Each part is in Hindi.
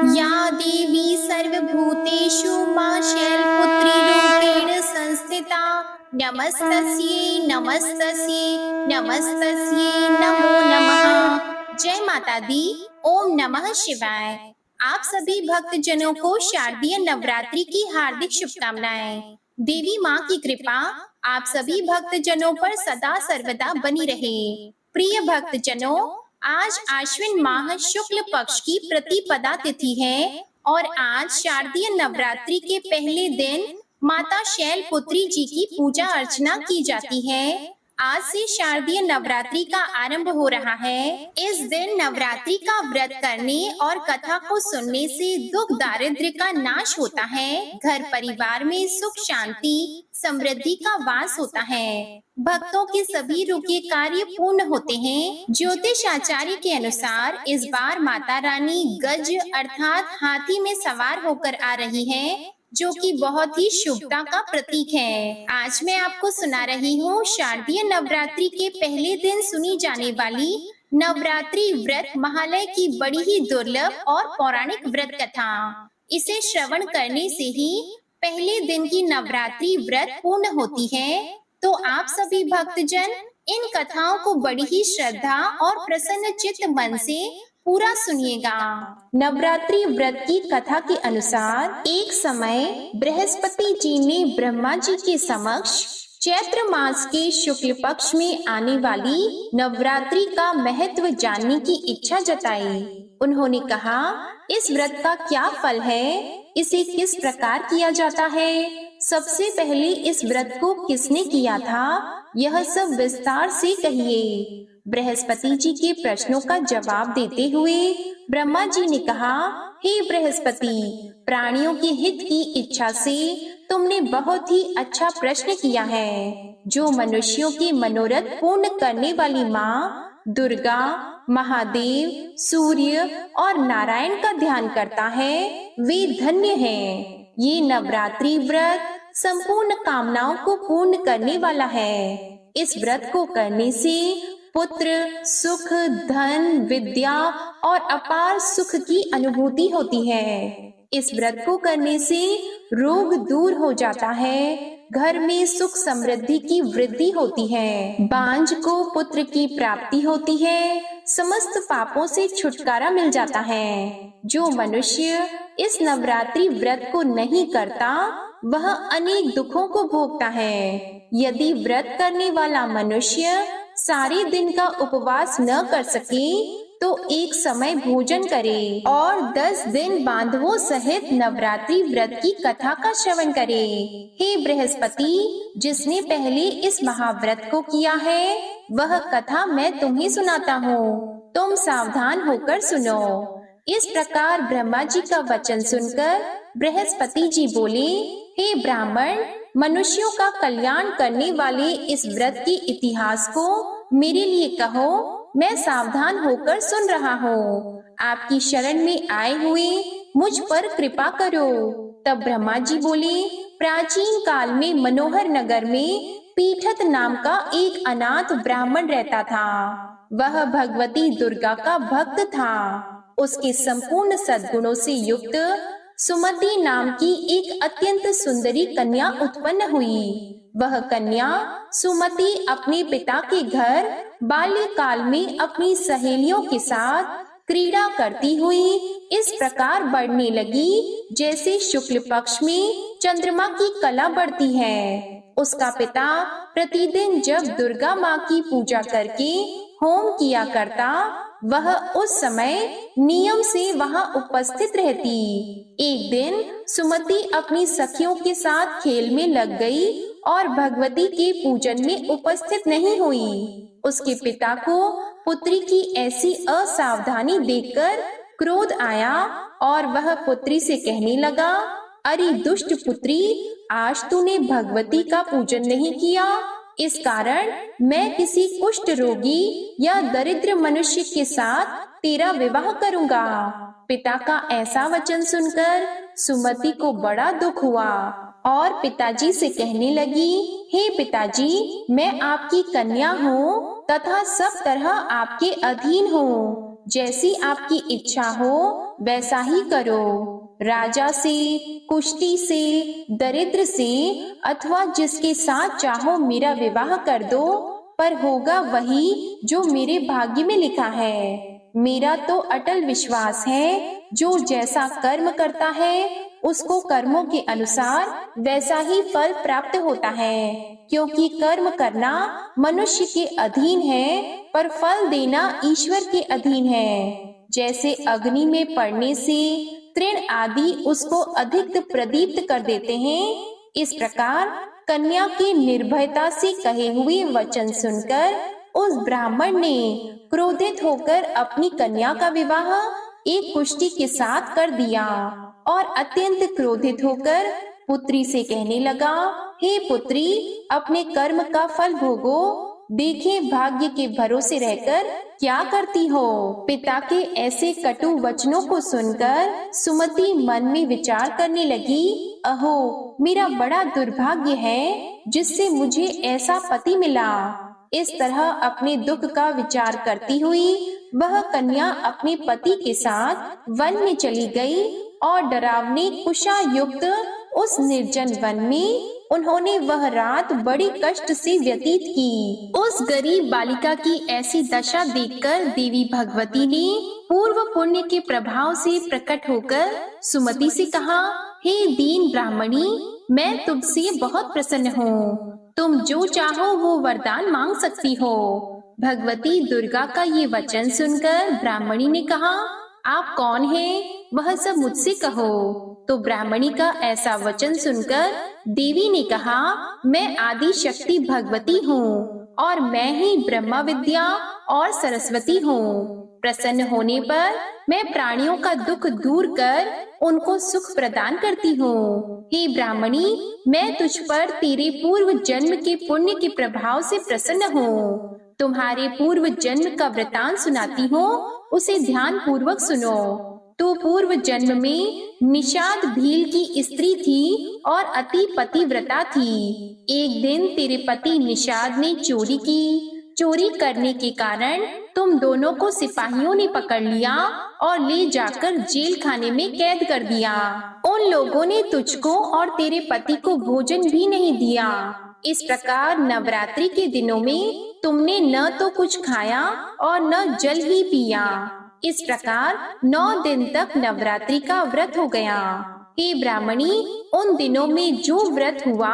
या देवी सर्वभूतेषु मां शैलपुत्री रूपेण संस्थिता नमस्तस्यै नमस्तस्यै नमस्तस्यै नमो नमः। जय माता दी। ओम नमः शिवाय। आप सभी भक्तजनों को शारदीय नवरात्रि की हार्दिक शुभकामनाएं। देवी माँ की कृपा आप सभी भक्तजनों पर सदा सर्वदा बनी रहे। प्रिय भक्तजनों, आज आश्विन माह शुक्ल पक्ष की प्रतिपदा तिथि है और आज शारदीय नवरात्रि के पहले दिन माता शैलपुत्री जी की पूजा अर्चना की जाती है। आज से शारदीय नवरात्रि का आरंभ हो रहा है। इस दिन नवरात्रि का व्रत करने और कथा को सुनने से दुख दारिद्र्य का नाश होता है। घर परिवार में सुख शांति समृद्धि का वास होता है। भक्तों के सभी रुके कार्य पूर्ण होते हैं। ज्योतिष आचार्य के अनुसार इस बार माता रानी गज अर्थात हाथी में सवार होकर आ रही है, जो कि बहुत ही शुभता का प्रतीक है। आज मैं आपको सुना रही हूँ शारदीय नवरात्रि के पहले दिन सुनी जाने वाली नवरात्रि व्रत महालय की बड़ी ही दुर्लभ और पौराणिक व्रत कथा। इसे श्रवण करने से ही पहले दिन की नवरात्रि व्रत पूर्ण होती है। तो आप सभी भक्तजन इन कथाओं को बड़ी ही श्रद्धा और प्रसन्न चित्त मन से पूरा सुनिएगा। नवरात्रि व्रत की कथा के अनुसार एक समय बृहस्पति जी ने ब्रह्मा जी के समक्ष चैत्र मास के शुक्ल पक्ष में आने वाली नवरात्रि का महत्व जानने की इच्छा जताई। उन्होंने कहा, इस व्रत का क्या फल है, इसे किस प्रकार किया जाता है, सबसे पहले इस व्रत को किसने किया था, यह सब विस्तार से कहिए। बृहस्पति जी के प्रश्नों का जवाब देते हुए ब्रह्मा जी ने कहा, हे बृहस्पति, प्राणियों के हित की इच्छा से तुमने बहुत ही अच्छा प्रश्न किया है। जो मनुष्यों के मनोरथ पूर्ण करने वाली माँ दुर्गा, महादेव, सूर्य और नारायण का ध्यान करता है, वे धन्य हैं। ये नवरात्रि व्रत संपूर्ण कामनाओं को पूर्ण करने वाला है। इस व्रत को करने से पुत्र, सुख, धन, विद्या और अपार सुख की अनुभूति होती है। इस व्रत को करने से रोग दूर हो जाता है, घर में सुख समृद्धि की वृद्धि होती है, बांझ को पुत्र की प्राप्ति होती है, समस्त पापों से छुटकारा मिल जाता है। जो मनुष्य इस नवरात्रि व्रत को नहीं करता, वह अनेक दुखों को भोगता है। यदि व्रत करने वाला मनुष्य सारे दिन का उपवास न कर सके, तो एक समय भोजन करे और 10 दिन बांधवों सहित नवरात्रि व्रत की कथा का श्रवण करे। हे बृहस्पति, जिसने पहले इस महाव्रत को किया है, वह कथा मैं तुम्हें सुनाता हूँ, तुम सावधान होकर सुनो। इस प्रकार ब्रह्मा जी का वचन सुनकर बृहस्पति जी बोले, हे ब्राह्मण, मनुष्यों का कल्याण करने वाले इस व्रत के इतिहास को मेरे लिए कहो, मैं सावधान होकर सुन रहा हूँ। आपकी शरण में आए हुए मुझ पर कृपा करो। तब ब्रह्मा जी बोले, प्राचीन काल में मनोहर नगर में पीठत नाम का एक अनाथ ब्राह्मण रहता था। वह भगवती दुर्गा का भक्त था। उसके संपूर्ण सद्गुणों से युक्त सुमति नाम की एक अत्यंत सुंदरी कन्या उत्पन्न हुई। वह कन्या सुमति अपने पिता के घर बाल्यकाल में अपनी सहेलियों के साथ क्रीड़ा करती हुई इस प्रकार बढ़ने लगी, जैसे शुक्ल पक्ष में चंद्रमा की कला बढ़ती है। उसका पिता प्रतिदिन जब दुर्गा माँ की पूजा करके होम किया करता, वह उस समय नियम से वहां उपस्थित रहती। एक दिन सुमति अपनी सखियों के साथ खेल में लग गई और भगवती के पूजन में उपस्थित नहीं हुई। उसके पिता को पुत्री की ऐसी असावधानी देखकर क्रोध आया और वह पुत्री से कहने लगा, अरे दुष्ट पुत्री, आज तूने भगवती का पूजन नहीं किया, इस कारण मैं किसी कुष्ठ रोगी या दरिद्र मनुष्य के साथ तेरा विवाह करूंगा। पिता का ऐसा वचन सुनकर सुमति को बड़ा दुख हुआ और पिताजी से कहने लगी, हे पिताजी, मैं आपकी कन्या हूँ तथा सब तरह आपके अधीन हूँ, जैसी आपकी इच्छा हो वैसा ही करो। राजा से, कुष्टी से, दरिद्र से अथवा जिसके साथ चाहो मेरा विवाह कर दो, पर होगा वही जो मेरे भाग्य में लिखा है। मेरा तो अटल विश्वास है, जो जैसा कर्म करता है उसको कर्मों के अनुसार वैसा ही फल प्राप्त होता है। क्योंकि कर्म करना मनुष्य के अधीन है, पर फल देना ईश्वर के अधीन है। जैसे अग्नि में पड़ने से तृण आदि उसको अधिक प्रदीप्त कर देते हैं, इस प्रकार कन्या के निर्भयता से कहे हुए वचन सुनकर उस ब्राह्मण ने क्रोधित होकर अपनी कन्या का विवाह एक कुष्टी के साथ कर दिया और अत्यंत क्रोधित होकर पुत्री से कहने लगा, हे पुत्री, अपने कर्म का फल भोगो। देखे भाग्य के भरोसे रहकर क्या करती हो। पिता के ऐसे कटु वचनों को सुनकर सुमति मन में विचार करने लगी, अहो मेरा बड़ा दुर्भाग्य है जिससे मुझे ऐसा पति मिला। इस तरह अपने दुख का विचार करती हुई वह कन्या अपने पति के साथ वन में चली गई और डरावनी कुशा युक्त उस निर्जन वन में उन्होंने वह रात बड़ी कष्ट से व्यतीत की। उस गरीब बालिका की ऐसी दशा देखकर देवी भगवती ने पूर्व पुण्य के प्रभाव से प्रकट होकर सुमति से कहा, हे दीन ब्राह्मणी, मैं तुमसे बहुत प्रसन्न हूँ। तुम जो चाहो वो वरदान मांग सकती हो। भगवती दुर्गा का ये वचन सुनकर ब्राह्मणी ने कहा, आप कौन हैं? वह सब मुझसे कहो। तो ब्राह्मणी का ऐसा वचन सुनकर देवी ने कहा, मैं आदि शक्ति भगवती हूँ और मैं ही ब्रह्मा विद्या और सरस्वती हूँ। प्रसन्न होने पर मैं प्राणियों का दुख दूर कर उनको सुख प्रदान करती हूँ। हे ब्राह्मणी, मैं तुझ पर तेरे पूर्व जन्म के पुण्य के प्रभाव से प्रसन्न हूँ। तुम्हारे पूर्व जन्म का वृतांत सुनाती हूँ, उसे ध्यान पूर्वक सुनो। तू पूर्व जन्म में निषाद भील की स्त्री थी और अति पतिव्रता थी। एक दिन तेरे पति निषाद ने चोरी की। चोरी करने के कारण तुम दोनों को सिपाहियों ने पकड़ लिया और ले जाकर जेल खाने में कैद कर दिया। उन लोगों ने तुझको और तेरे पति को भोजन भी नहीं दिया। इस प्रकार नवरात्रि के दिनों में तुमने न तो कुछ खाया और न जल ही पिया। इस प्रकार 9 दिन तक नवरात्रि का व्रत हो गया। हे ब्राह्मणी, उन दिनों में जो व्रत हुआ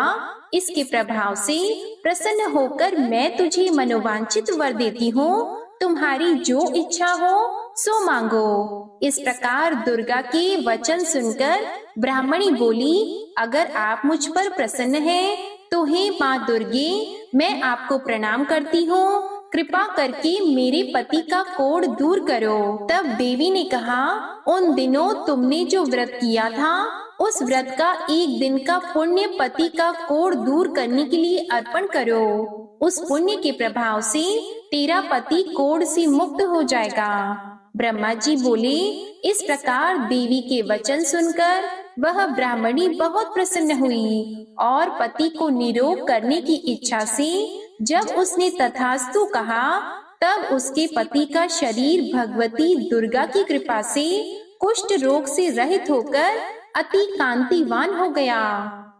इसके प्रभाव से प्रसन्न होकर मैं तुझे मनोवांछित वर देती हूँ। तुम्हारी जो इच्छा हो सो मांगो। इस प्रकार दुर्गा के वचन सुनकर ब्राह्मणी बोली, अगर आप मुझ पर प्रसन्न हैं तो हे माँ दुर्गे, मैं आपको प्रणाम करती हूँ। कृपा करके मेरे पति का कोढ़ दूर करो। तब देवी ने कहा, उन दिनों तुमने जो व्रत किया था उस व्रत का एक दिन का पुण्य पति का कोढ़ दूर करने के लिए अर्पण करो। उस पुण्य के प्रभाव से तेरा पति कोढ़ से मुक्त हो जाएगा। ब्रह्मा जी बोले। इस प्रकार देवी के वचन सुनकर वह ब्राह्मणी बहुत प्रसन्न हुई और पति को निरोग करने की इच्छा से जब उसने तथास्तु कहा, तब उसके पति का शरीर भगवती दुर्गा की कृपा से कुष्ठ रोग से रहित होकर अति कांतिवान हो गया।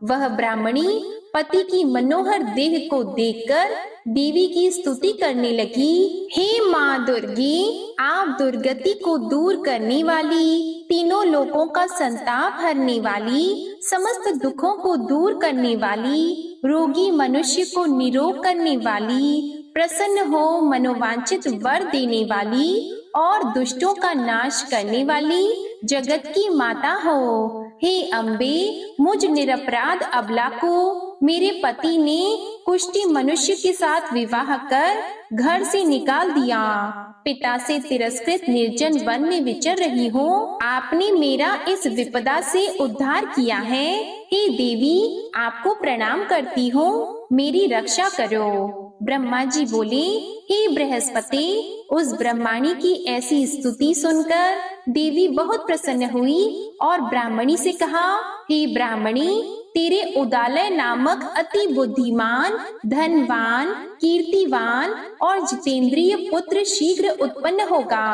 वह ब्राह्मणी पति की मनोहर देह को देखकर देवी की स्तुति करने लगी। हे माँ दुर्गे, आप दुर्गति को दूर करने वाली, तीनों लोकों का संताप हरने वाली, समस्त दुखों को दूर करने वाली, रोगी मनुष्य को निरोग करने वाली, प्रसन्न हो मनोवांछित वर देने वाली और दुष्टों का नाश करने वाली जगत की माता हो। हे अम्बे, मुझ निरपराध अबला को मेरे पति ने कुष्ठी मनुष्य के साथ विवाह कर घर से निकाल दिया। पिता से तिरस्कृत निर्जन वन में विचर रही हूँ। आपने मेरा इस विपदा से उद्धार किया है। हे देवी, आपको प्रणाम करती हूँ, मेरी रक्षा करो। ब्रह्मा जी बोले, हे बृहस्पति, उस ब्रह्माणी की ऐसी स्तुति सुनकर देवी बहुत प्रसन्न हुई और ब्राह्मणी से कहा, हे ब्राह्मणी, तेरे उदालय नामक अति बुद्धिमान, धनवान, कीर्तिवान और जितेंद्रिय पुत्र शीघ्र उत्पन्न होगा।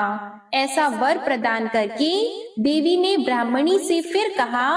ऐसा वर प्रदान करके देवी ने ब्राह्मणी से फिर कहा,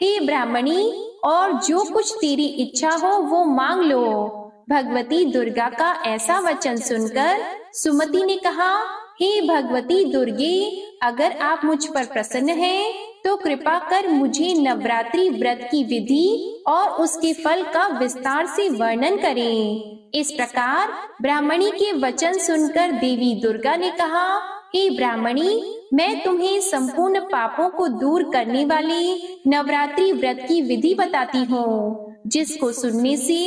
हे ब्राह्मणी, और जो कुछ तेरी इच्छा हो वो मांग लो। भगवती दुर्गा का ऐसा वचन सुनकर सुमति ने कहा, हे भगवती दुर्गे, अगर आप मुझ पर प्रसन्न हैं, तो कृपा कर मुझे नवरात्रि व्रत की विधि और उसके फल का विस्तार से वर्णन करें। इस प्रकार ब्राह्मणी के वचन सुनकर देवी दुर्गा ने कहा, हे ब्राह्मणी, मैं तुम्हें संपूर्ण पापों को दूर करने वाली नवरात्रि व्रत की विधि बताती हूँ, जिसको सुनने से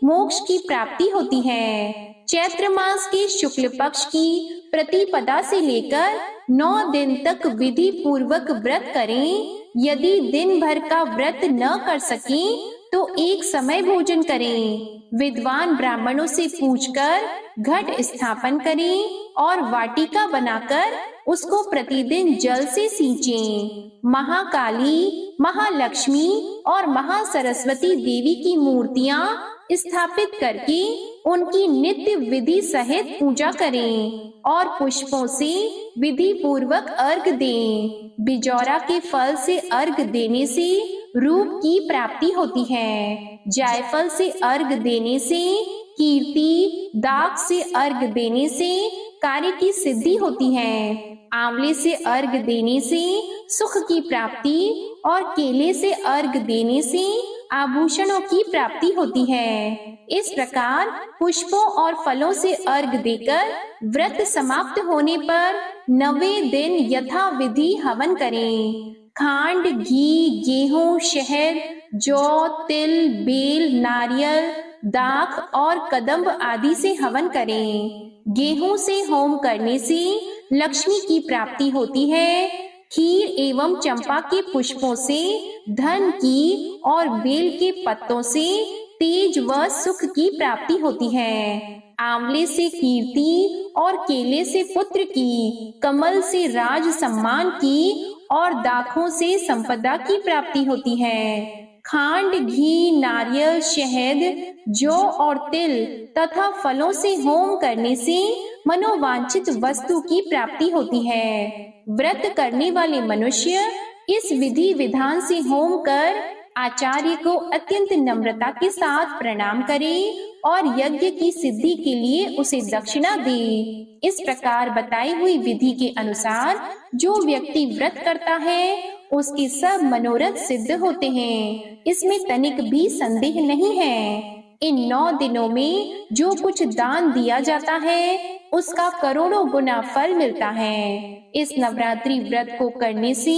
मोक्ष की प्राप्ति होती है। चैत्र मास के शुक्ल पक्ष की प्रतिपदा से लेकर 9 दिन तक विधि पूर्वक व्रत करें। यदि दिन भर का व्रत न कर सकें, तो एक समय भोजन करें। विद्वान ब्राह्मणों से पूछकर घट स्थापन करें और वाटिका बनाकर उसको प्रतिदिन जल से सींचें। महाकाली, महालक्ष्मी और महासरस्वती देवी की मूर्तियां स्थापित करके उनकी नित्य विधि सहित पूजा करें और पुष्पों से विधि पूर्वक अर्घ दें। बिजौरा के फल से अर्घ देने से रूप की प्राप्ति होती है। जायफल से अर्घ देने से कीर्ति, दाख से अर्घ देने से कार्य की सिद्धि होती है। आंवले से अर्घ देने से सुख की प्राप्ति और केले से अर्घ देने से आभूषणों की प्राप्ति होती है। इस प्रकार पुष्पों और फलों से अर्घ देकर व्रत समाप्त होने पर 9वें दिन यथा विधि हवन करें। खांड, घी, गेहूं, शहद, जौ, तिल, बेल, नारियल, दाख और कदम्ब आदि से हवन करें। गेहूं से होम करने से लक्ष्मी की प्राप्ति होती है। खीर एवं चंपा के पुष्पों से धन की और बेल के पत्तों से तेज व सुख की प्राप्ति होती है। आंवले से कीर्ति और केले से पुत्र की, कमल से राज सम्मान की और दाखों से संपदा की प्राप्ति होती है। खांड, घी, नारियल, शहद, जौ और तिल तथा फलों से होम करने से मनोवांछित वस्तु की प्राप्ति होती है। व्रत करने वाले मनुष्य इस विधि विधान से होम कर आचार्य को अत्यंत नम्रता के साथ प्रणाम करें और यज्ञ की सिद्धि के लिए उसे दक्षिणा दे। इस प्रकार बताई हुई विधि के अनुसार जो व्यक्ति व्रत करता है उसके सब मनोरथ सिद्ध होते हैं, इसमें तनिक भी संदेह नहीं है। इन 9 दिनों में जो कुछ दान दिया जाता है उसका करोड़ों गुना फल मिलता है। इस नवरात्रि व्रत को करने से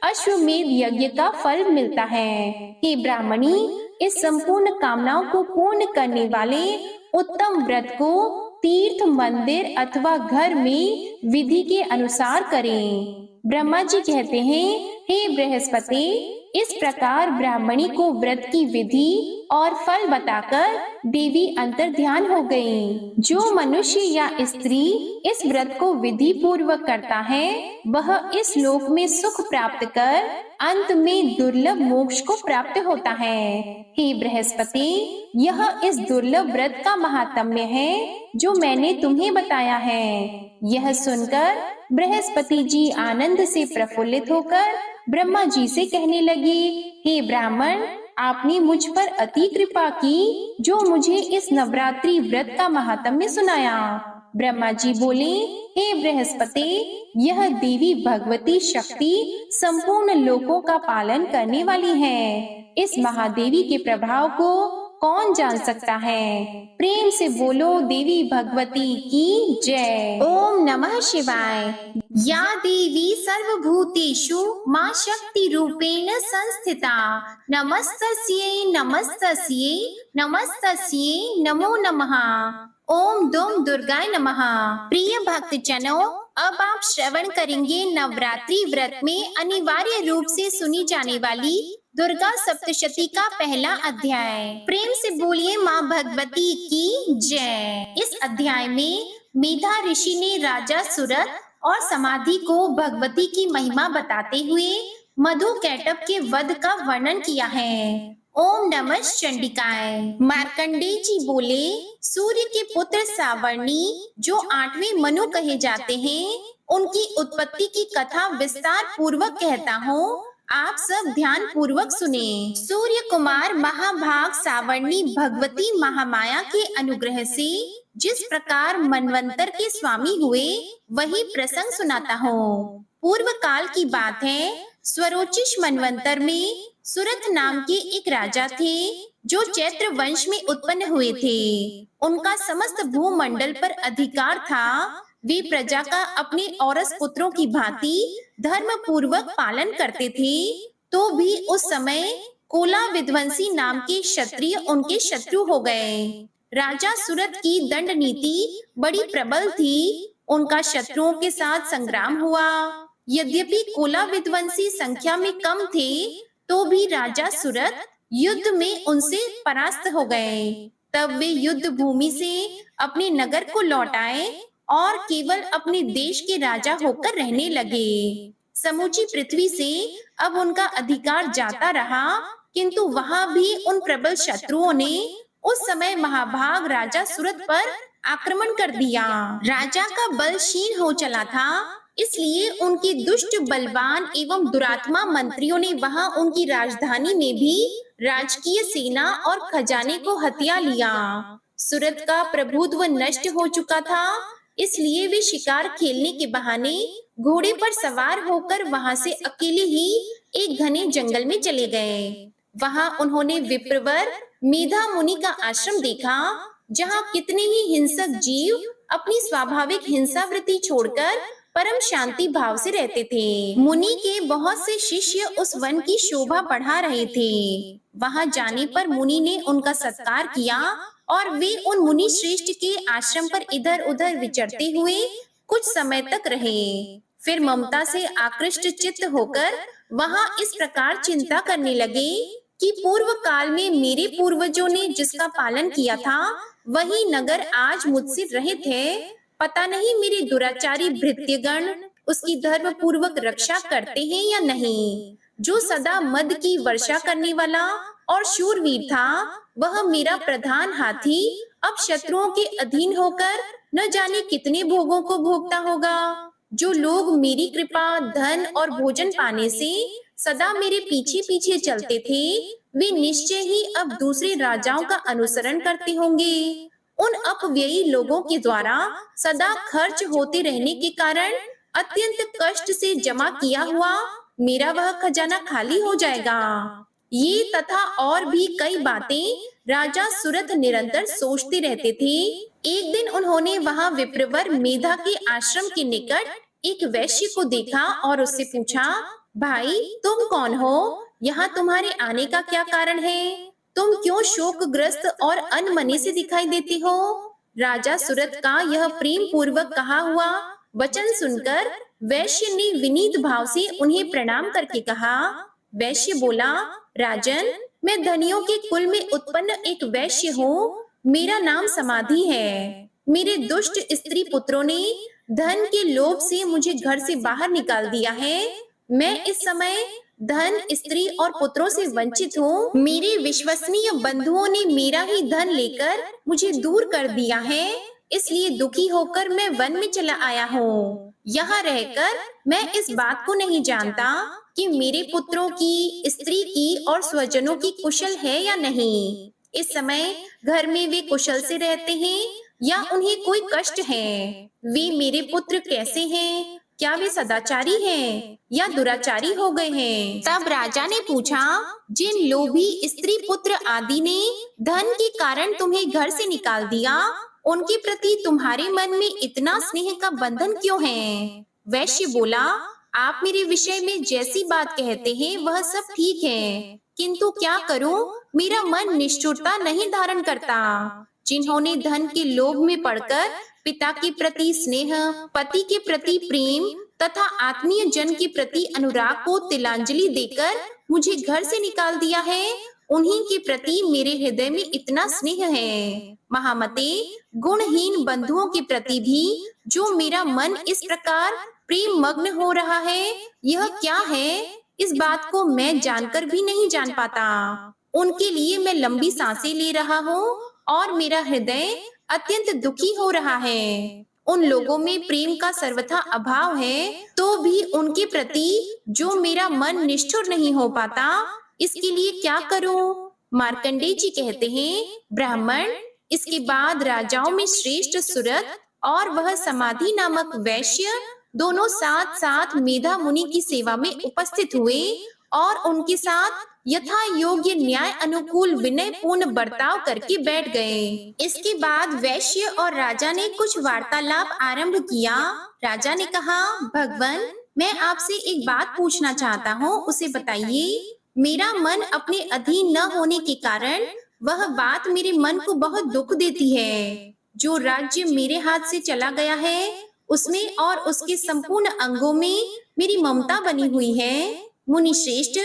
अश्वमेध यज्ञ का फल मिलता है। हे ब्राह्मणी, इस संपूर्ण कामनाओं को पूर्ण करने वाले उत्तम व्रत को तीर्थ, मंदिर अथवा घर में विधि के अनुसार करें। ब्रह्मा जी कहते हैं, हे बृहस्पति, इस प्रकार ब्राह्मणी को व्रत की विधि और फल बताकर देवी अंतर ध्यान हो गई। जो मनुष्य या स्त्री इस व्रत को विधि पूर्वक करता है वह इस लोक में सुख प्राप्त कर अंत में दुर्लभ मोक्ष को प्राप्त होता है। हे बृहस्पति, यह इस दुर्लभ व्रत का महात्म्य है जो मैंने तुम्हें बताया है। यह सुनकर बृहस्पति जी आनंद से प्रफुल्लित होकर ब्रह्मा जी से कहने लगे, हे ब्राह्मण, आपने मुझ पर अति कृपा की जो मुझे इस नवरात्रि व्रत का महात्म्य सुनाया। ब्रह्मा जी बोले, हे बृहस्पति, यह देवी भगवती शक्ति संपूर्ण लोकों का पालन करने वाली है। इस महादेवी के प्रभाव को कौन जान सकता है। प्रेम से बोलो देवी भगवती की जय। ओम नमः शिवाय। या देवी सर्वभूतेषु मां शक्ति रूपेण संस्थिता, नमस्तस्यै नमस्तस्यै नमस्तस्यै नमो नमः। ओम दुम दुर्गाय नमः। प्रिय भक्त जनों, अब आप श्रवण करेंगे नवरात्रि व्रत में अनिवार्य रूप से सुनी जाने वाली दुर्गा सप्तशती का पहला अध्याय। प्रेम से बोलिए माँ भगवती की जय। इस अध्याय में मेधा ऋषि ने राजा सुरत और समाधि को भगवती की महिमा बताते हुए मधु कैटभ के वध का वर्णन किया है। ओम नमः चंडिकाय। मार्कंडेय जी बोले, सूर्य के पुत्र सावर्णी जो 8वें मनु कहे जाते हैं, उनकी उत्पत्ति की कथा विस्तार पूर्वक कहता हूँ, आप सब ध्यान पूर्वक सुने। सूर्य कुमार महाभाग सावर्णी भगवती महामाया के अनुग्रह से जिस प्रकार मनवंतर के स्वामी हुए, वही प्रसंग सुनाता हूँ। पूर्व काल की बात है, स्वरोचिष मनवंतर में सुरथ नाम के एक राजा थे, जो चैत्र वंश में उत्पन्न हुए थे। उनका समस्त भूमंडल पर अधिकार था। वे प्रजा का अपने औरस पुत्रों की भांति धर्म पूर्वक पालन करते थे। तो भी उस समय कोला विध्वंसी नाम के क्षत्रिय उनके शत्रु हो गए। राजा सुरथ की दंड नीति बड़ी प्रबल थी। उनका शत्रुओं के साथ संग्राम हुआ। यद्यपि कोला विध्वंसी संख्या में कम थे, तो भी राजा सुरथ युद्ध में उनसे परास्त हो गए। तब वे युद्ध भूमि से अपने नगर को लौट आए और केवल अपने देश के राजा होकर रहने लगे। समूची पृथ्वी से अब उनका अधिकार जाता रहा, किंतु वहां भी उन प्रबल शत्रुओं ने उस समय महाभाग राजा सुरथ पर आक्रमण कर दिया। राजा का बल क्षीण हो चला था, इसलिए उनके दुष्ट बलवान एवं दुरात्मा मंत्रियों ने वहां उनकी राजधानी में भी राजकीय सेना और खजाने को हथिया लिया। सुरथ का प्रभुत्व नष्ट हो चुका था, इसलिए वे शिकार खेलने के बहाने घोड़े पर सवार होकर वहां से अकेले ही एक घने जंगल में चले गए। वहां उन्होंने विप्रवर मेधा मुनि का आश्रम देखा, जहां कितने ही हिंसक जीव अपनी स्वाभाविक हिंसावृत्ति छोड़कर परम शांति भाव से रहते थे। मुनि के बहुत से शिष्य उस वन की शोभा बढ़ा रहे थे। वहां जाने पर मुनि ने उनका सत्कार किया और वे उन मुनि श्रेष्ठ के आश्रम पर इधर उधर विचरते हुए कुछ समय तक रहे। फिर ममता से आकृष्ट चित्त होकर वहां इस प्रकार चिंता करने लगे कि पूर्व काल में मेरे पूर्वजों ने जिसका पालन किया था, वही नगर आज मुझसे रहित है। पता नहीं मेरे दुराचारी भृत्यगण उसकी धर्म पूर्वक रक्षा करते हैं या नहीं। जो सदा मद की वर्षा करने वाला और शूरवीर था, वह मेरा प्रधान हाथी अब शत्रुओं के अधीन होकर न जाने कितने भोगों को भोगता होगा। जो लोग मेरी कृपा, धन और भोजन पाने से सदा मेरे पीछे पीछे चलते थे, वे निश्चय ही अब दूसरे राजाओं का अनुसरण करते होंगे। उन अपव्ययी लोगों के द्वारा सदा खर्च होते रहने के कारण अत्यंत कष्ट से जमा किया हुआ मेरा वह खजाना खाली हो जाएगा। ये तथा और भी कई बातें राजा सुरथ निरंतर सोचते रहते थे। एक दिन उन्होंने वहां विप्रवर मेधा के आश्रम के निकट एक वैश्य को देखा और उससे पूछा, भाई तुम कौन हो? यहाँ तुम्हारे आने का क्या कारण है? तुम क्यों शोकग्रस्त और अनमने से दिखाई देते हो? राजा सुरथ का यह प्रेम पूर्वक कहा हुआ वचन सुनकर वैश्य ने विनीत भाव से उन्हें प्रणाम करके कहा। वैश्य बोला, राजन, मैं धनियों के कुल में उत्पन्न एक वैश्य हूँ। मेरा नाम समाधि है। मेरे दुष्ट स्त्री पुत्रों ने धन के लोभ से मुझे घर से बाहर निकाल दिया है। मैं इस समय धन, स्त्री और पुत्रों से वंचित हूँ। मेरे विश्वसनीय बंधुओं ने मेरा ही धन लेकर मुझे दूर कर दिया है, इसलिए दुखी होकर मैं वन में चला आया हूँ। यहाँ रहकर मैं इस बात को नहीं जानता कि मेरे पुत्रों की, स्त्री की और स्वजनों की कुशल है या नहीं। इस समय घर में वे कुशल से रहते हैं या उन्हें कोई कष्ट है? वे मेरे पुत्र कैसे हैं? क्या वे सदाचारी हैं या दुराचारी हो गए हैं? तब राजा ने पूछा, जिन लोभी स्त्री पुत्र आदि ने धन के कारण तुम्हें घर से निकाल दिया, उनके प्रति तुम्हारे मन में इतना स्नेह का बंधन क्यों है? वैश्य बोला, आप मेरे विषय में जैसी बात कहते हैं वह सब ठीक है, किंतु क्या करूं, मेरा मन निष्ठुरता नहीं धारण करता। जिन्होंने धन के लोभ में पड़कर पिता के प्रति स्नेह, पति के प्रति प्रेम तथा आत्मीय जन के प्रति अनुराग को तिलांजलि देकर मुझे घर से निकाल दिया है, उन्हीं के प्रति मेरे हृदय में इतना स्नेह है। महामते, गुणहीन बंधुओं के प्रति भी जो मेरा मन इस प्रकार प्रेम मग्न हो रहा है, यह क्या है? इस बात को मैं जानकर भी नहीं जान पाता। उनके लिए मैं लंबी सांसें ले रहा हूँ और मेरा हृदय अत्यंत दुखी हो रहा है। उन लोगों में प्रेम का सर्वथा अभाव है, तो भी उनके प्रति जो मेरा मन निष्ठुर नहीं हो पाता, इसके लिए क्या करूं? मार्कंडेय जी कहते हैं, ब्राह्मण, इसके बाद राजाओं में श्रेष्ठ सुरत और वह समाधि नामक वैश्य दोनों साथ साथ मेधा मुनि की सेवा में उपस्थित हुए और उनके साथ यथा योग्य न्याय अनुकूल विनय पूर्ण बर्ताव करके बैठ गए। इसके बाद वैश्य और राजा ने कुछ वार्तालाप आरंभ किया। राजा ने कहा, भगवान, मैं आपसे एक बात पूछना चाहता हूँ, उसे बताइए। मेरा मन अपने अधीन न होने के कारण वह बात मेरे मन को बहुत दुख देती है। जो राज्य मेरे हाथ से चला गया है, उसमें और उसके संपूर्ण अंगों में मेरी ममता बनी हुई है। मुनि श्रेष्ठ,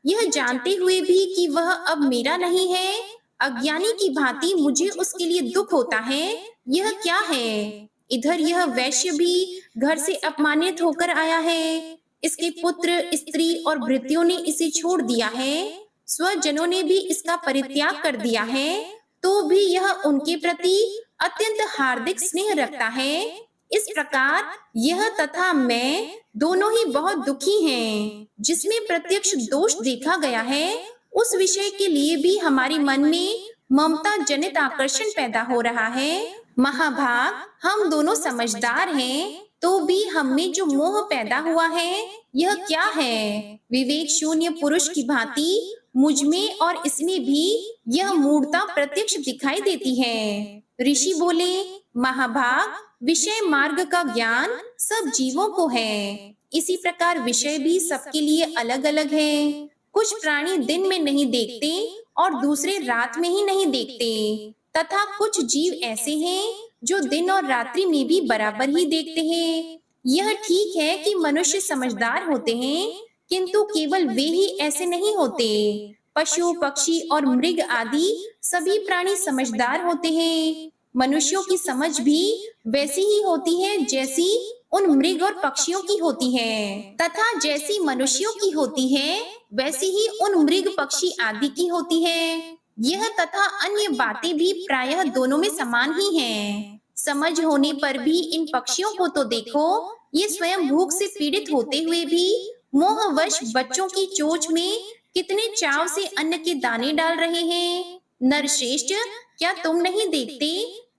यह जानते हुए भी कि वह अब मेरा नहीं है, अज्ञानी की भांति मुझे उसके लिए दुख होता है। यह क्या है? इधर यह वैश्य भी घर से अपमानित होकर आया है। इसके पुत्र, स्त्री और भृत्यों ने इसे छोड़ दिया है। स्वजनों ने भी इसका परित्याग कर दिया है, तो भी यह उनके प्रति अत्यंत हार्दिक स्नेह रखता है। इस प्रकार यह तथा मैं दोनों ही बहुत दुखी हैं। जिसमें प्रत्यक्ष दोष देखा गया है, उस विषय के लिए भी हमारे मन में ममता जनित आकर्षण पैदा हो रहा है। महाभाग, हम दोनों समझदार हैं, तो भी हम में जो मोह पैदा हुआ है, यह क्या है? विवेक शून्य पुरुष की भांति मुझ में और इसमें भी यह मूढ़ता प्रत्यक्ष दिखाई देती है। ऋषि बोले, महाभाग, विषय मार्ग का ज्ञान सब जीवों को है। इसी प्रकार विषय भी सबके लिए अलग अलग है। कुछ प्राणी दिन में नहीं देखते और दूसरे रात में ही नहीं देखते, तथा कुछ जीव ऐसे हैं जो दिन और रात्रि में भी बराबर ही देखते हैं। यह ठीक है कि मनुष्य समझदार होते हैं, किंतु केवल वे ही ऐसे नहीं होते। पशु, पक्षी और मृग आदि सभी प्राणी समझदार होते हैं। मनुष्यों की समझ भी वैसी ही होती है जैसी उन मृग और पक्षियों की होती है, तथा जैसी मनुष्यों की होती है वैसी ही उन मृग, पक्षी आदि की होती है। यह तथा अन्य बातें भी प्रायः दोनों में समान ही हैं। समझ होने पर भी इन पक्षियों को तो देखो, ये स्वयं भूख से पीड़ित होते हुए भी मोहवश बच्चों की चोंच में कितने चाव से अन्न के दाने डाल रहे हैं। नरश्रेष्ठ, क्या तुम नहीं देखते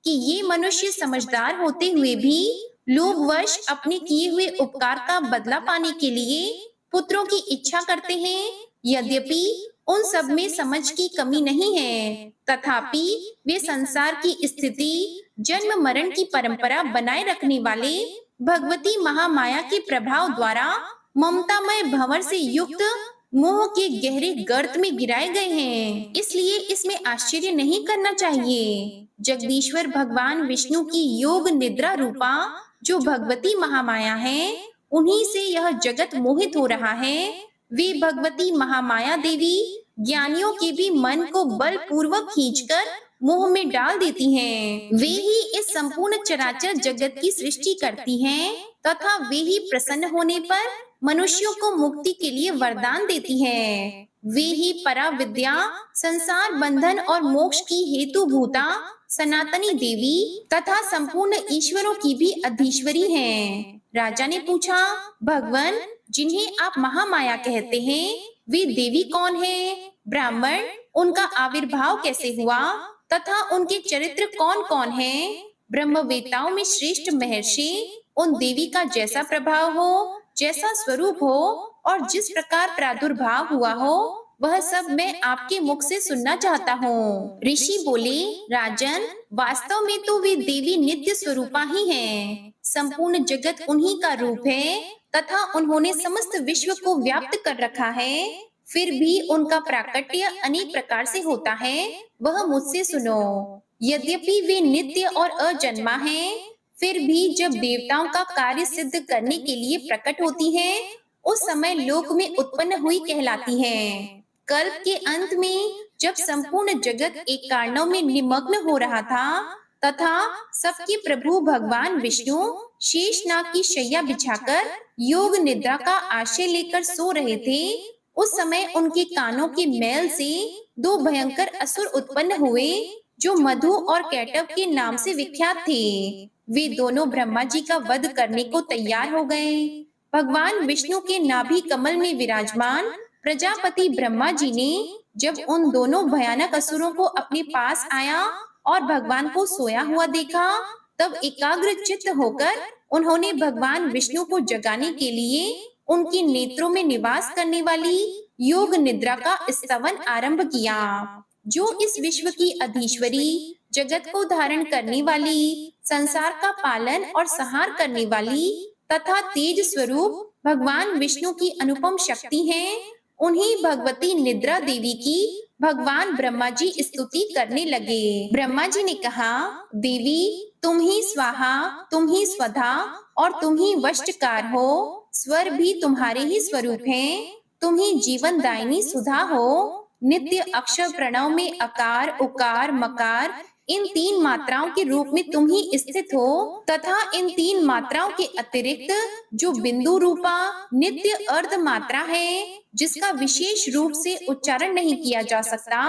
कि ये मनुष्य समझदार होते हुए भी लोभवश अपने किए हुए उपकार का बदला पाने के लिए पुत्रों की इच्छा करते हैं? यद्यपि उन सब में समझ की कमी नहीं है, तथापि वे संसार की स्थिति, जन्म मरण की परंपरा बनाए रखने वाले भगवती महामाया के प्रभाव द्वारा ममतामय भंवर से युक्त मोह के गहरे गर्त में गिराए गए हैं। इसलिए इसमें आश्चर्य नहीं करना चाहिए। जगदीश्वर भगवान विष्णु की योग निद्रा रूपा जो भगवती महामाया है, उन्हीं से यह जगत मोहित हो रहा है। वे भगवती महामाया देवी ज्ञानियों के भी मन को बलपूर्वक खींचकर मोह में डाल देती हैं। वे ही इस संपूर्ण चराचर जगत की सृष्टि करती हैं, तथा वे ही प्रसन्न होने पर मनुष्यों को मुक्ति के लिए वरदान देती हैं। वे ही परा विद्या, संसार बंधन और मोक्ष की हेतु भूता सनातनी देवी तथा संपूर्ण ईश्वरों की भी अधीश्वरी हैं। राजा ने पूछा, भगवान, जिन्हें आप महामाया कहते हैं, वे देवी कौन है? ब्राह्मण, उनका आविर्भाव कैसे हुआ तथा उनके चरित्र कौन कौन है? ब्रह्मवेत्ताओं में श्रेष्ठ महर्षि उन देवी का जैसा प्रभाव हो, जैसा स्वरूप हो और जिस प्रकार प्रादुर्भाव हुआ हो, वह सब मैं आपके मुख से सुनना चाहता हूँ। ऋषि बोले, राजन, वास्तव में तो वे देवी नित्य स्वरूपा ही हैं। संपूर्ण जगत उन्हीं का रूप है तथा उन्होंने समस्त विश्व को व्याप्त कर रखा है। फिर भी उनका प्राकट्य अनेक प्रकार से होता है, वह मुझसे सुनो। यद्यपि वे नित्य और अजन्मा हैं, फिर भी जब देवताओं का कार्य सिद्ध करने के लिए प्रकट होती हैं, उस समय लोक में उत्पन्न हुई कहलाती हैं। कल्प के अंत में जब संपूर्ण जगत एक कारणों में निमग्न हो रहा था तथा सबके प्रभु भगवान विष्णु शेषनाग की शैया बिछाकर योग निद्रा का आश्रय लेकर सो रहे थे, उस समय उनके कानों के मैल से दो भयंकर असुर उत्पन्न हुए जो मधु और कैटव के नाम से विख्यात थे। वे दोनों ब्रह्मा जी का वध करने को तैयार हो गए। भगवान विष्णु के नाभि कमल में विराजमान प्रजापति ब्रह्मा जी ने जब उन दोनों भयानक असुरों को अपने पास आया और भगवान को सोया हुआ देखा, तब एकाग्र चित्त होकर उन्होंने भगवान विष्णु को जगाने के लिए उनके नेत्रों में निवास करने वाली योग निद्रा का स्तवन आरंभ किया, जो इस विश्व की अधीश्वरी, जगत को धारण करने वाली, संसार का पालन और संहार करने वाली तथा तेज स्वरूप भगवान विष्णु की अनुपम शक्ति है। उन्हीं भगवती निद्रा देवी की भगवान ब्रह्मा जी स्तुति करने लगे। ब्रह्मा जी ने कहा, देवी तुम ही स्वाहा, तुम ही स्वधा और तुम ही वष्टकार हो। स्वर भी तुम्हारे ही स्वरूप हैं। तुम ही जीवन दायिनी सुधा हो। नित्य अक्षर प्रणव में अकार, उकार, मकार इन तीन मात्राओं के रूप में तुम ही स्थित हो तथा इन तीन मात्राओं के अतिरिक्त जो बिंदु रूपा नित्य अर्ध मात्रा है, जिसका विशेष रूप से उच्चारण नहीं किया जा सकता,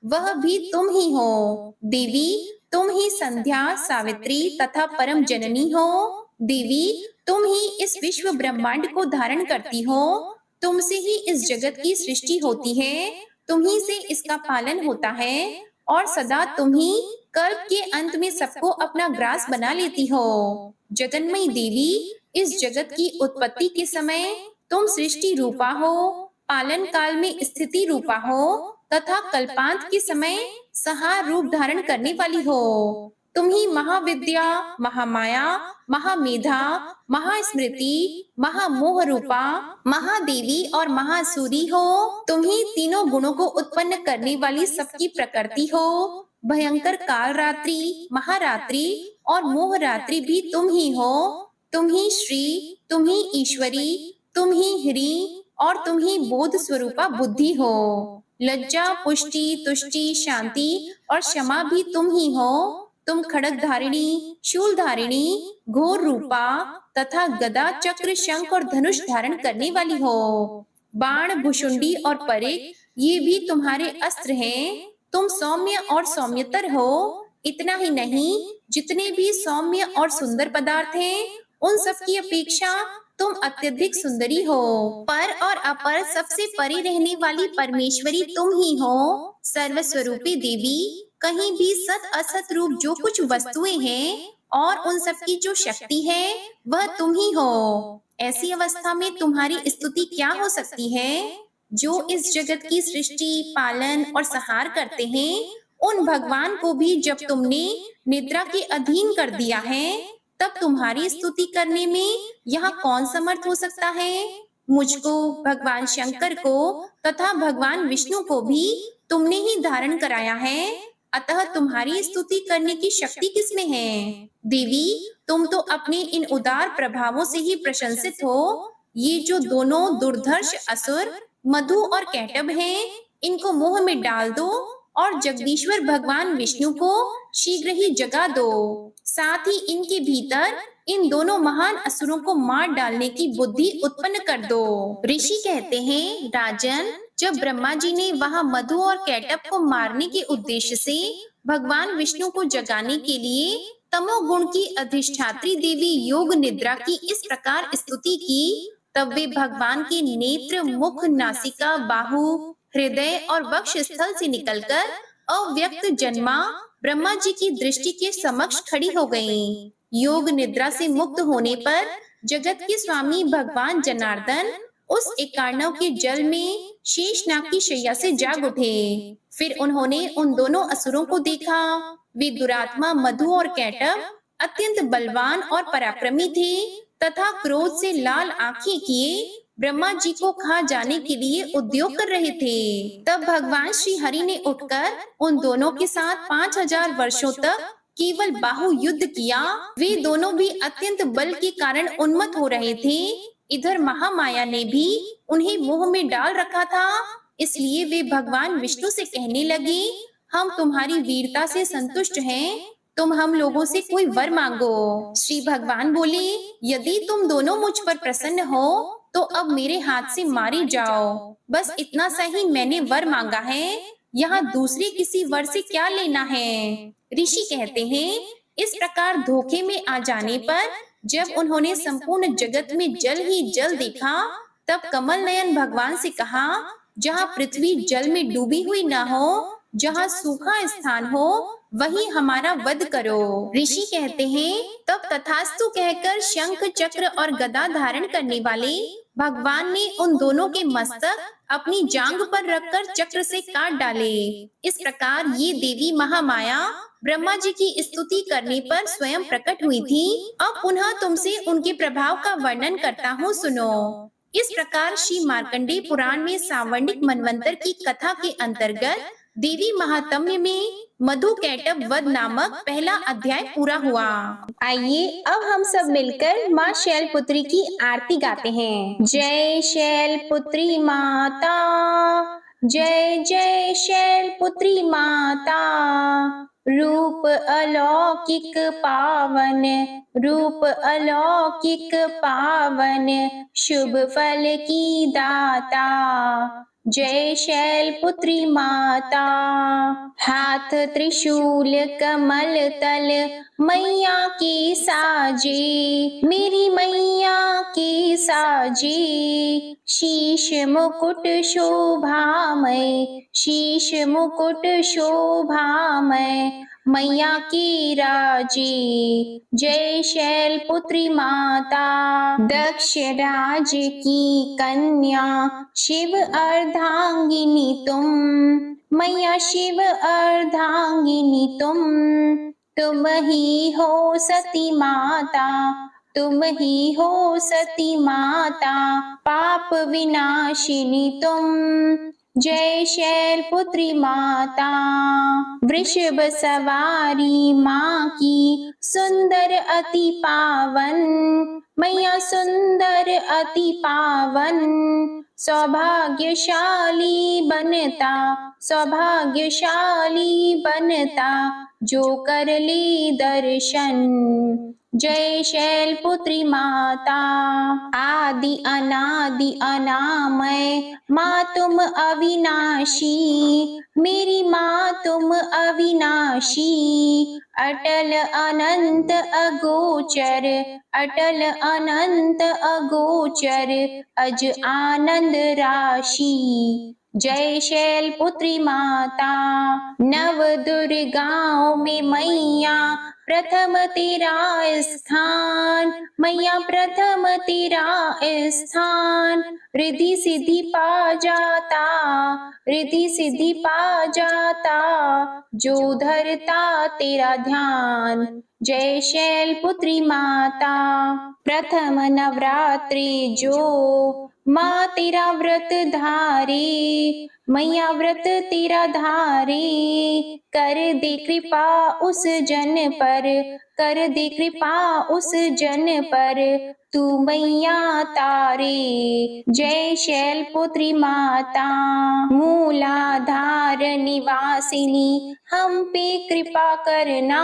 वह भी तुम ही हो। देवी तुम ही संध्या, सावित्री तथा परम जननी हो। देवी तुम ही इस विश्व ब्रह्मांड को धारण करती हो। तुमसे ही इस जगत की सृष्टि होती है, तुम ही से इसका पालन होता है और सदा तुम ही कल्प के अंत में सबको अपना ग्रास बना लेती हो। जगन्मयी देवी, इस जगत की उत्पत्ति के समय तुम सृष्टि रूपा हो, पालन काल में स्थिति रूपा हो तथा कल्पांत के समय संहार रूप धारण करने वाली हो। तुम ही महाविद्या, महामाया, महामेधा, महास्मृति, महामोह रूपा, महादेवी और महासूरी हो। तुम ही तीनों गुणों को उत्पन्न करने वाली सबकी प्रकृति हो। भयंकर काल रात्रि, महारात्रि और मोह रात्रि भी तुम ही हो। तुम ही श्री, तुम ही ईश्वरी, तुम ही ह्री और तुम ही बोध स्वरूपा बुद्धि हो। लज्जा, पुष्टि, तुष्टि, शांति और क्षमा भी तुम ही हो। तुम खड़ग धारिणी, शूल धारिणी, घोर रूपा तथा गदा, चक्र, शंख और धनुष धारण करने वाली हो। बाण, भुषुंडी और परिक ये भी तुम्हारे अस्त्र हैं। तुम सौम्य और सौम्यतर हो। इतना ही नहीं, जितने भी सौम्य और सुंदर पदार्थ हैं, उन सब की अपेक्षा तुम अत्यधिक सुंदरी हो। पर और अपर सबसे परे रहने वाली परमेश्वरी तुम ही हो। सर्वस्वरूपी देवी, कहीं भी सत असत रूप जो कुछ वस्तुएं हैं और उन सब की जो शक्ति है, वह तुम ही हो। ऐसी अवस्था में तुम्हारी स्तुति क्या हो सकती है? जो इस जगत की सृष्टि, पालन और संहार करते हैं, उन भगवान को भी जब तुमने निद्रा के अधीन कर दिया है, तब तुम्हारी स्तुति करने में यहाँ कौन समर्थ हो सकता है? मुझको, भगवान शंकर को तथा भगवान विष्णु को भी तुमने ही धारण कराया है, अतः तुम्हारी स्तुति करने की शक्ति किसमें है? देवी, तुम तो अपने इन उदार प्रभावों से ही प्रशंसित हो। ये जो दोनों दुर्धर्ष असुर मधु और कैटभ हैं, इनको मोह में डाल दो और जगदीश्वर भगवान विष्णु को शीघ्र ही जगा दो। साथ ही इनके भीतर इन दोनों महान असुरों को मार डालने की बुद्धि उत्पन्न कर दो। ऋषि कहते हैं, राजन, जब ब्रह्मा जी ने वहां मधु और कैटभ को मारने के उद्देश्य से भगवान विष्णु को जगाने के लिए तमोगुण की अधिष्ठात्री देवी योग निद्रा की इस प्रकार स्तुति की, तब वे भगवान के नेत्र, मुख, नासिका, बाहु, हृदय और वक्ष स्थल से निकलकर अव्यक्त जन्मा ब्रह्मा जी की दृष्टि के समक्ष खड़ी हो गईं। योग निद्रा से मुक्त होने पर जगत के स्वामी भगवान जनार्दन उस एकार्णव के जल में शेषनाग की शैया से जाग उठे। फिर उन्होंने उन दोनों असुरों को देखा। वे दुरात्मा मधु और कैटभ अत्यंत बलवान और पराक्रमी थे तथा क्रोध से लाल आंखें किए ब्रह्मा जी को खा जाने के लिए उद्योग कर रहे थे। तब भगवान श्री हरि ने उठकर उन दोनों के साथ 5000 वर्षों तक केवल बाहु युद्ध किया। वे दोनों भी अत्यंत बल के कारण उन्मत्त हो रहे थे। इधर महामाया ने भी उन्हें मोह में डाल रखा था, इसलिए वे भगवान विष्णु से कहने लगे, हम तुम्हारी वीरता से संतुष्ट हैं, तुम हम लोगों से कोई वर मांगो। श्री भगवान बोले, यदि तुम दोनों मुझ पर प्रसन्न हो तो अब मेरे हाथ से मारी जाओ। बस इतना सा ही मैंने वर मांगा है, यहाँ दूसरे किसी वर से क्या लेना है। ऋषि कहते हैं, इस प्रकार धोखे में आ जाने पर जब उन्होंने संपूर्ण जगत में जल ही जल देखा, तब कमल नयन भगवान से कहा, जहाँ पृथ्वी जल में डूबी हुई न हो, जहाँ सूखा स्थान हो, वही हमारा वध करो। ऋषि कहते हैं, तब तथास्तु कहकर शंख चक्र और गदा धारण करने वाले भगवान ने उन दोनों के मस्तक अपनी जांग पर रखकर चक्र से काट डाले। इस प्रकार ये देवी महामाया ब्रह्मा जी की स्तुति करने पर स्वयं प्रकट हुई थी। अब पुनः तुमसे उनके प्रभाव का वर्णन करता हूँ, सुनो। इस प्रकार श्री मार्कंडेय पुराण में सावर्णिक मनवंतर की कथा के अंतर्गत देवी महात्म्य में मधु कैटभ वध नामक पहला अध्याय पूरा हुआ। आइए अब हम सब मिलकर माँ शैलपुत्री की आरती गाते हैं। जय शैलपुत्री माता, जय जय शैलपुत्री माता। रूप अलौकिक पावन, रूप अलौकिक पावन, शुभ फल की दाता। जय शैलपुत्री माता। हाथ त्रिशूल कमल तल मैया की साजे, मेरी मैया की साजे। शीश मुकुट शोभामय, शीश मुकुट शोभामय, मैया की राजी। जय शैलपुत्री माता। दक्ष राज की कन्या शिव अर्धांगिनी तुम, मैया शिव अर्धांगिनी तुम ही हो सती माता, तुम ही हो सती माता, पाप विनाशिनी तुम। जय शैलपुत्री माता। वृषभ सवारी माँ की सुंदर अति पावन, मैया सुंदर अति पावन। सौभाग्यशाली बनता, सौभाग्यशाली बनता, जो कर ली दर्शन। जय शैलपुत्री माता। आदि अनादि अनामय माँ तुम अविनाशी, मेरी माँ तुम अविनाशी। अटल अनंत अगोचर, अटल अनंत अगोचर, अज आनंद राशि। जय शैलपुत्री माता। नव दुर्गाओं में मैया प्रथम तेरा स्थान, मैया प्रथम तेरा स्थान। रिद्धि सिद्धि पा जाता, रिद्धि सिद्धि पा जाता, जो धरता तेरा ध्यान। जय शैलपुत्री माता। प्रथम नवरात्रि जो माँ तेरा व्रत धारे, मैया व्रत तेरा धारे। कर दे कृपा उस जन पर, कर दे कृपा उस जन पर, तू मैया तारे। जय शैलपुत्री माता। मूलाधार निवासिनी हम पे कृपा करना,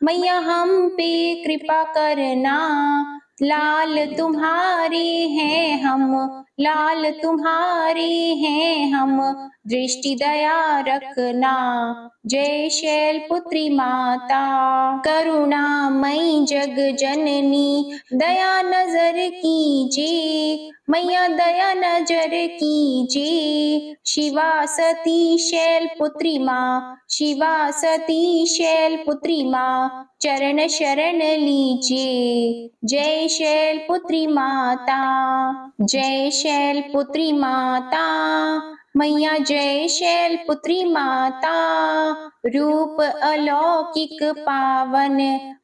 मैया हम पे कृपा करना। लाल तुम्हारे हैं हम, लाल तुम्हारे हैं हम, दृष्टि दया रखना। जय शैलपुत्री माता। करुणामयी जग जननी दया नजर कीजिए, मैया दया नजर कीजिए। शिवा सती शैलपुत्री माँ, शिवा सती शैलपुत्री माँ, चरण शरण लीजिए। जय शैलपुत्री माता। जय शैलपुत्री माता, मैया जय शैलपुत्री माता। रूप अलौकिक पावन,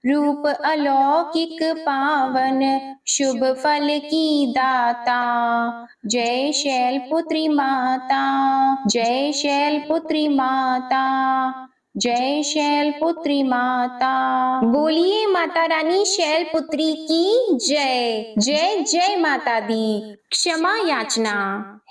रूप अलौकिक पावन, शुभ फल की दाता। जय शैलपुत्री माता, जय शैलपुत्री माता। जय शैलपुत्री माता। बोलिए माता रानी शैलपुत्री की जय। जय जय माता दी। क्षमा याचना।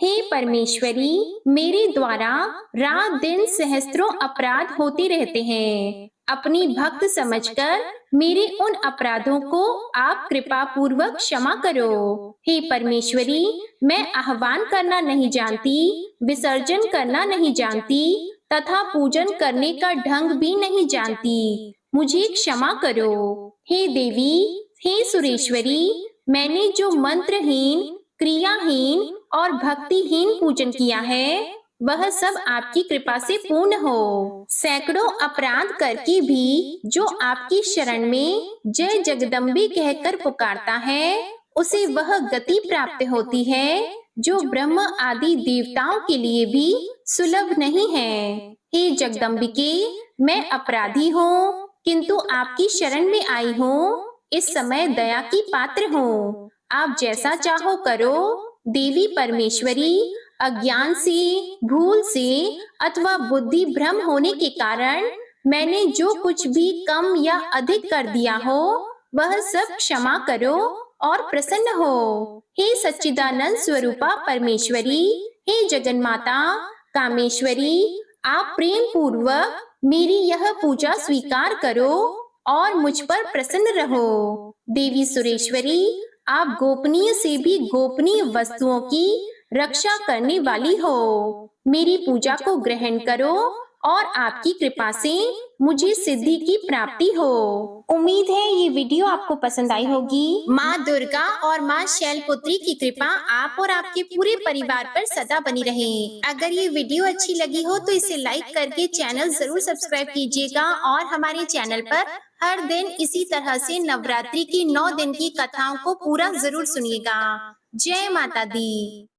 हे परमेश्वरी, मेरे द्वारा रात दिन सहस्त्रों अपराध होते रहते हैं। अपनी भक्त समझकर मेरे उन अपराधों को आप कृपा पूर्वक क्षमा करो। हे परमेश्वरी, मैं आह्वान करना नहीं जानती, विसर्जन करना नहीं जानती तथा पूजन करने का ढंग भी नहीं जानती। मुझे क्षमा करो। हे देवी, हे सुरेश्वरी, मैंने जो मंत्रहीन, क्रियाहीन और भक्तिहीन पूजन किया है वह सब आपकी कृपा से पूर्ण हो। सैकड़ों अपराध करके भी जो आपकी शरण में जय जगदम्बे कहकर पुकारता है उसे वह गति प्राप्त होती है जो ब्रह्म आदि देवताओं के लिए भी सुलभ नहीं है। हे जगदम्बिके, मैं अपराधी हूँ किंतु आपकी शरण में आई हूँ। इस समय दया की पात्र हूँ। आप जैसा चाहो करो। देवी परमेश्वरी, अज्ञान से, भूल से अथवा बुद्धि भ्रम होने के कारण मैंने जो कुछ भी कम या अधिक कर दिया हो वह सब क्षमा करो और प्रसन्न हो। हे सच्चिदानंद स्वरूपा परमेश्वरी, हे जगन्माता कामेश्वरी, आप प्रेम पूर्वक मेरी यह पूजा स्वीकार करो और मुझ पर प्रसन्न रहो। देवी सुरेश्वरी, आप गोपनीय से भी गोपनीय वस्तुओं की रक्षा करने वाली हो। मेरी पूजा को ग्रहण करो और आपकी कृपा से मुझे सिद्धि की प्राप्ति हो। उम्मीद है ये वीडियो आपको पसंद आई होगी। माँ दुर्गा और माँ शैलपुत्री की कृपा आप और आपके पूरे परिवार पर सदा बनी रहे। अगर ये वीडियो अच्छी लगी हो तो इसे लाइक करके चैनल जरूर सब्सक्राइब कीजिएगा और हमारे चैनल पर हर दिन इसी तरह से नवरात्रि की 9 दिन की कथाओं को पूरा जरूर सुनिएगा। जय माता दी।